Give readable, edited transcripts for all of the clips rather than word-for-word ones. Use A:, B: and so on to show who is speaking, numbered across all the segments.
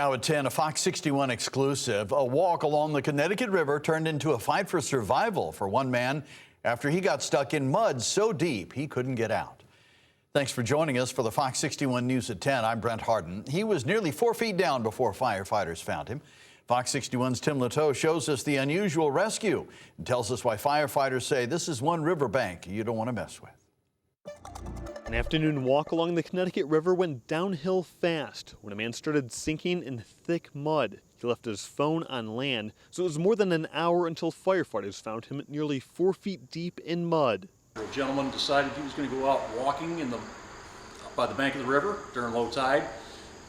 A: Now at 10, a Fox 61 exclusive. A walk along the Connecticut River turned into a fight for survival for one man after he got stuck in mud so deep he couldn't get out. Thanks for joining us for the Fox 61 News at 10. I'm Brent Harden. He was nearly 4 feet down before firefighters found him. Fox 61's Tim Latow shows us the unusual rescue and tells us why firefighters say this is one riverbank you don't want to mess with.
B: An afternoon walk along the Connecticut River went downhill fast when a man started sinking in thick mud. He left his phone on land, so it was more than an hour until firefighters found him nearly 4 feet deep in mud.
C: The gentleman decided he was going to go out walking by the bank of the river during low tide,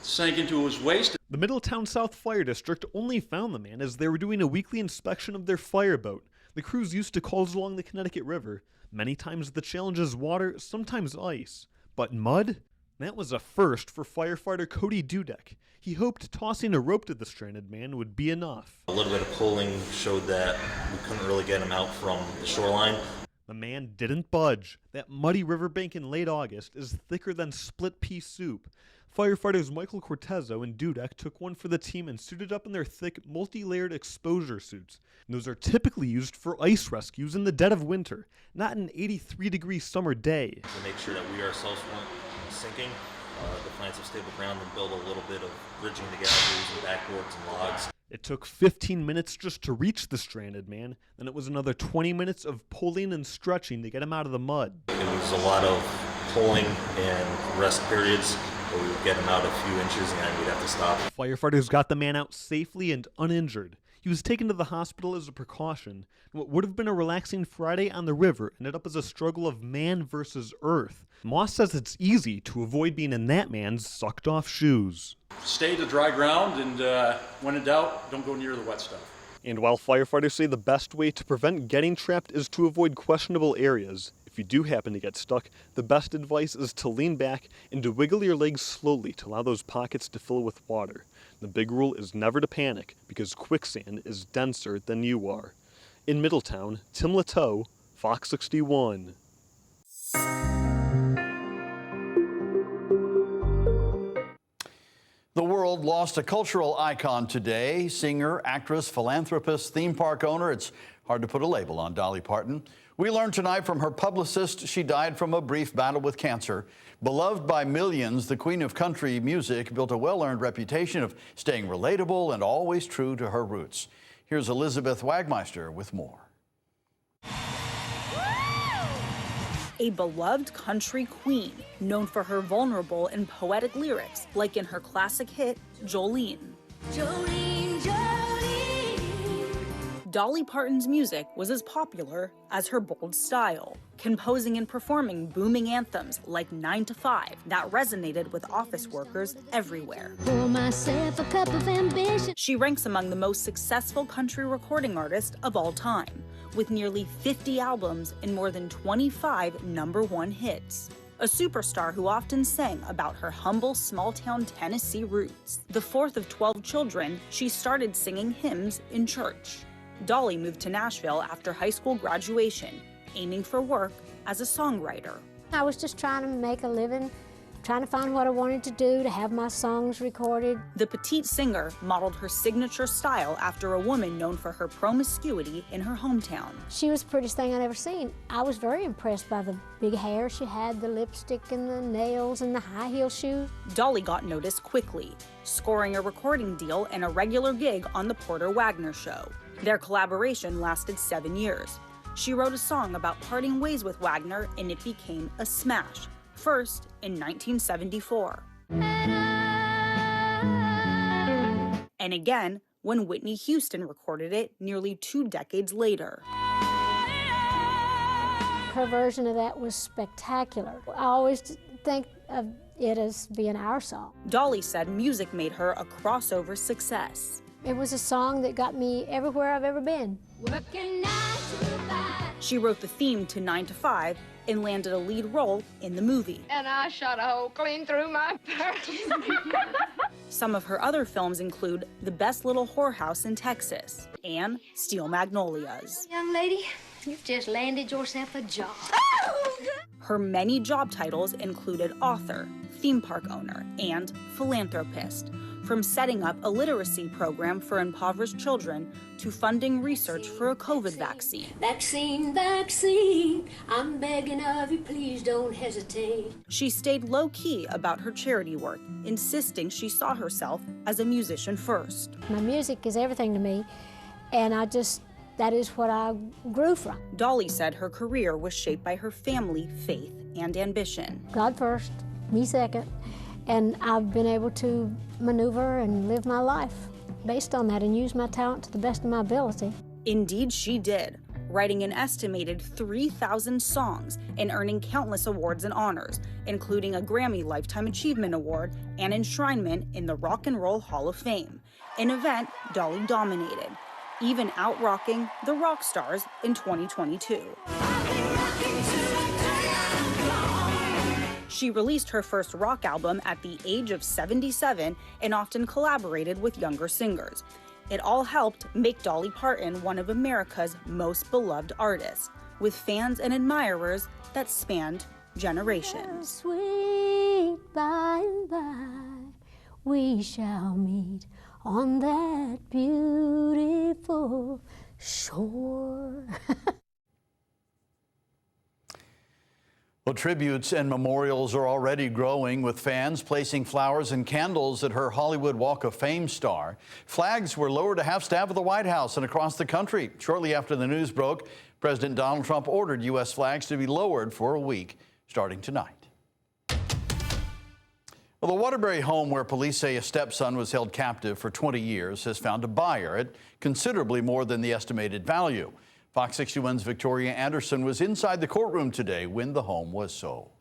C: sank into his waist.
B: The Middletown South Fire District only found the man as they were doing a weekly inspection of their fireboat. The crews used to calls along the Connecticut River. Many times the challenge is water, sometimes ice. But mud? That was a first for firefighter Cody Dudek. He hoped tossing a rope to the stranded man would be enough.
D: A little bit of pulling showed that we couldn't really get him out from the shoreline.
B: The man didn't budge. That muddy riverbank in late August is thicker than split pea soup. Firefighters Michael Cortezzo and Dudek took one for the team and suited up in their thick, multi-layered exposure suits. And those are typically used for ice rescues in the dead of winter, not an 83-degree summer day.
D: To make sure that we ourselves weren't sinking, to find some stable ground and build a little bit of bridging together using backboards and logs.
B: It took 15 minutes just to reach the stranded man, then it was another 20 minutes of pulling and stretching to get him out of the mud.
D: It was a lot of pulling and rest periods, where we would get him out a few inches and then we'd have to stop.
B: Firefighters got the man out safely and uninjured. He was taken to the hospital as a precaution. What would have been a relaxing Friday on the river ended up as a struggle of man versus earth. Moss says it's easy to avoid being in that man's sucked-off shoes.
C: Stay to dry ground, and when in doubt, don't go near the wet stuff.
B: And while firefighters say the best way to prevent getting trapped is to avoid questionable areas, if you do happen to get stuck, the best advice is to lean back and to wiggle your legs slowly to allow those pockets to fill with water. The big rule is never to panic because quicksand is denser than you are. In Middletown, Tim Latow, Fox 61.
A: The world lost a cultural icon today. Singer, actress, philanthropist, theme park owner. It's hard to put a label on Dolly Parton. We learned tonight from her publicist she died from a brief battle with cancer. Beloved by millions, the queen of country music built a well-earned reputation of staying relatable and always true to her roots. Here's Elizabeth Wagmeister with more.
E: A beloved country queen, known for her vulnerable and poetic lyrics, like in her classic hit, Jolene. Jolene, Jolene. Dolly Parton's music was as popular as her bold style, composing and performing booming anthems like 9 to 5 that resonated with office workers everywhere. Pour myself a cup of ambition. She ranks among the most successful country recording artists of all time, with nearly 50 albums and more than 25 #1 hits. A superstar who often sang about her humble small-town Tennessee roots. The fourth of 12 children, she started singing hymns in church. Dolly moved to Nashville after high school graduation, aiming for work as a songwriter.
F: I was just trying to make a living, trying to find what I wanted to do, to have my songs recorded.
E: The petite singer modeled her signature style after a woman known for her promiscuity in her hometown.
F: She was the prettiest thing I'd ever seen. I was very impressed by the big hair she had, the lipstick and the nails and the high heel shoes.
E: Dolly got noticed quickly, scoring a recording deal and a regular gig on the Porter Wagner Show. Their collaboration lasted 7 years. She wrote a song about parting ways with Wagner and it became a smash. First in 1974. And again when Whitney Houston recorded it nearly 2 decades later.
F: Her version of that was spectacular. I always think of it as being our song.
E: Dolly said music made her a crossover success.
F: It was a song that got me everywhere I've ever been.
E: She wrote the theme to 9 to 5 and landed a lead role in the movie.
G: And I shot a hole clean through my purse.
E: Some of her other films include The Best Little Whorehouse in Texas and Steel Magnolias.
G: Young lady, you've just landed yourself a job.
E: Her many job titles included author, theme park owner, and philanthropist. from setting up a literacy program for impoverished children to funding research for a COVID vaccine.
F: Vaccine, vaccine, I'm begging of you, please don't hesitate.
E: She stayed low-key about her charity work, insisting she saw herself as a musician first.
F: My music is everything to me, and that is what I grew from.
E: Dolly said her career was shaped by her family, faith, and ambition.
F: God first, me second, and I've been able to maneuver and live my life based on that and use my talent to the best of my ability.
E: Indeed, she did, writing an estimated 3,000 songs and earning countless awards and honors, including a Grammy Lifetime Achievement Award and enshrinement in the Rock and Roll Hall of Fame, an event Dolly dominated, even out-rocking the rock stars in 2022. She released her first rock album at the age of 77 and often collaborated with younger singers. It all helped make Dolly Parton one of America's most beloved artists, with fans and admirers that spanned generations.
F: Sweet by and by, we shall meet on that beautiful shore.
A: Well, tributes and memorials are already growing, with fans placing flowers and candles at her Hollywood Walk of Fame star. Flags were lowered to half-staff of the White House and across the country. Shortly after the news broke, President Donald Trump ordered U.S. flags to be lowered for a week, starting tonight. Well, the Waterbury home where police say a stepson was held captive for 20 years has found a buyer at considerably more than the estimated value. Fox 61's Victoria Anderson was inside the courtroom today when the home was sold.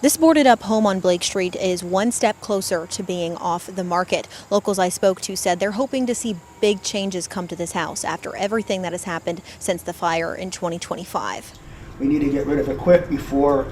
H: This boarded-up home on Blake Street is one step closer to being off the market. Locals I spoke to said they're hoping to see big changes come to this house after everything that has happened since the fire in 2025.
I: We need to get rid of it quick before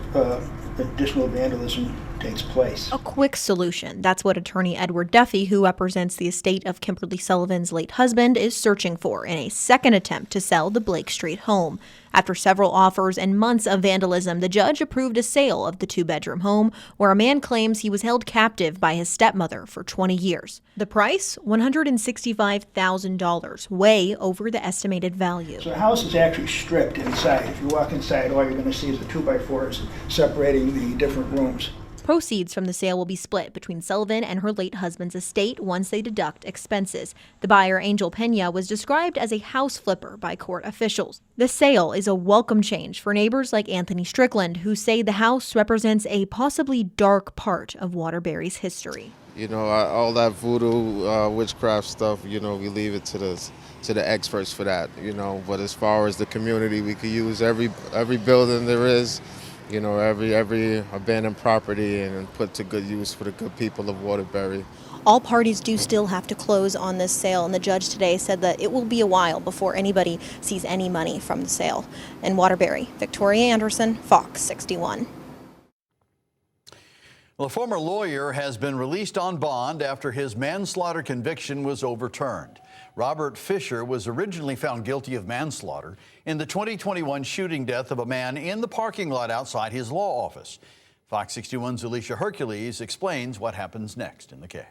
I: additional vandalism takes place.
H: A quick solution. That's what attorney Edward Duffy, who represents the estate of Kimberly Sullivan's late husband, is searching for in a second attempt to sell the Blake Street home. After several offers and months of vandalism, the judge approved a sale of the two-bedroom home where a man claims he was held captive by his stepmother for 20 years. The price? $165,000, way over the estimated value.
I: So the house is actually stripped inside. If you walk inside, all you're going to see is the 2x4s separating the different rooms.
H: Proceeds from the sale will be split between Sullivan and her late husband's estate once they deduct expenses. The buyer, Angel Pena, was described as a house flipper by court officials. The sale is a welcome change for neighbors like Anthony Strickland, who say the house represents a possibly dark part of Waterbury's history.
J: You know, all that voodoo, witchcraft stuff, you know, we leave it to the experts for that, you know. But as far as the community, we could use every building there is, you know, every abandoned property and put to good use for the good people of Waterbury.
H: All parties do still have to close on this sale, and the judge today said that it will be a while before anybody sees any money from the sale. In Waterbury, Victoria Anderson, Fox 61.
A: Well, a former lawyer has been released on bond after his manslaughter conviction was overturned. Robert Fisher was originally found guilty of manslaughter in the 2021 shooting death of a man in the parking lot outside his law office. Fox 61's Alicia Hercules explains what happens next in the case.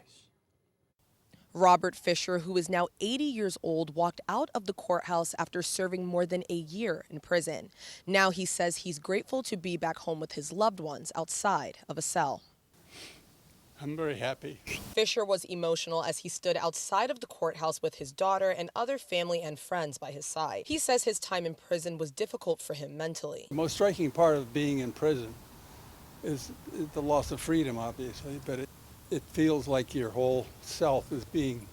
K: Robert Fisher, who is now 80 years old, walked out of the courthouse after serving more than a year in prison. Now he says he's grateful to be back home with his loved ones outside of a cell.
L: I'm very happy.
K: Fisher was emotional as he stood outside of the courthouse with his daughter and other family and friends by his side. He says his time in prison was difficult for him mentally.
L: The most striking part of being in prison is the loss of freedom, obviously, but it feels like your whole self is being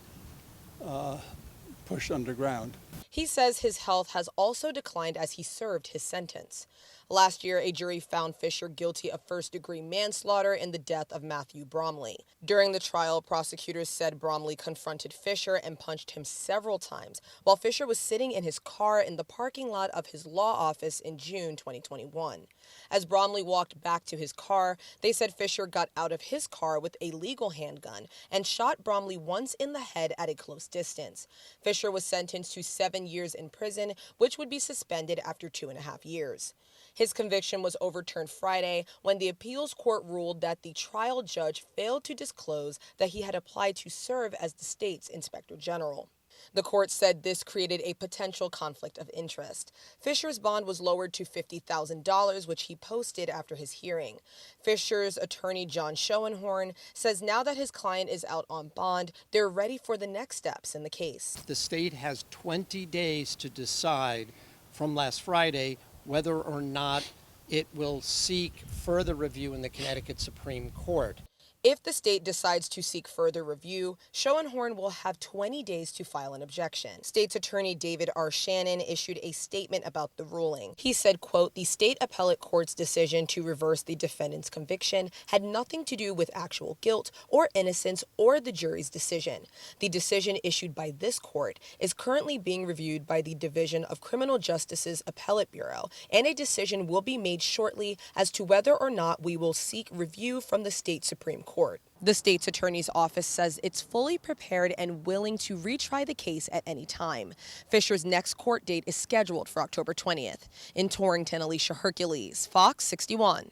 L: pushed underground.
K: He says his health has also declined as he served his sentence. Last year, a jury found Fisher guilty of first-degree manslaughter in the death of Matthew Bromley. During the trial, prosecutors said Bromley confronted Fisher and punched him several times while Fisher was sitting in his car in the parking lot of his law office in June 2021. As Bromley walked back to his car, they said Fisher got out of his car with a legal handgun and shot Bromley once in the head at a close distance. Fisher was sentenced to 7 7 years in prison, which would be suspended after 2.5 years. His conviction was overturned Friday when the appeals court ruled that the trial judge failed to disclose that he had applied to serve as the state's inspector general. The court said this created a potential conflict of interest. Fisher's bond was lowered to $50,000, which he posted after his hearing. Fisher's attorney, John Schoenhorn, says now that his client is out on bond, they're ready for the next steps in the case.
M: The state has 20 days to decide from last Friday whether or not it will seek further review in the Connecticut Supreme Court.
K: If the state decides to seek further review, Schoenhorn will have 20 days to file an objection. State's attorney David R. Shannon issued a statement about the ruling. He said, quote, "The state appellate court's decision to reverse the defendant's conviction had nothing to do with actual guilt or innocence or the jury's decision. The decision issued by this court is currently being reviewed by the Division of Criminal Justice's Appellate Bureau, and a decision will be made shortly as to whether or not we will seek review from the state Supreme Court. The state's attorney's office says it's fully prepared and willing to retry the case at any time. Fisher's next court date is scheduled for October 20th. In Torrington, Alicia Hercules, Fox 61.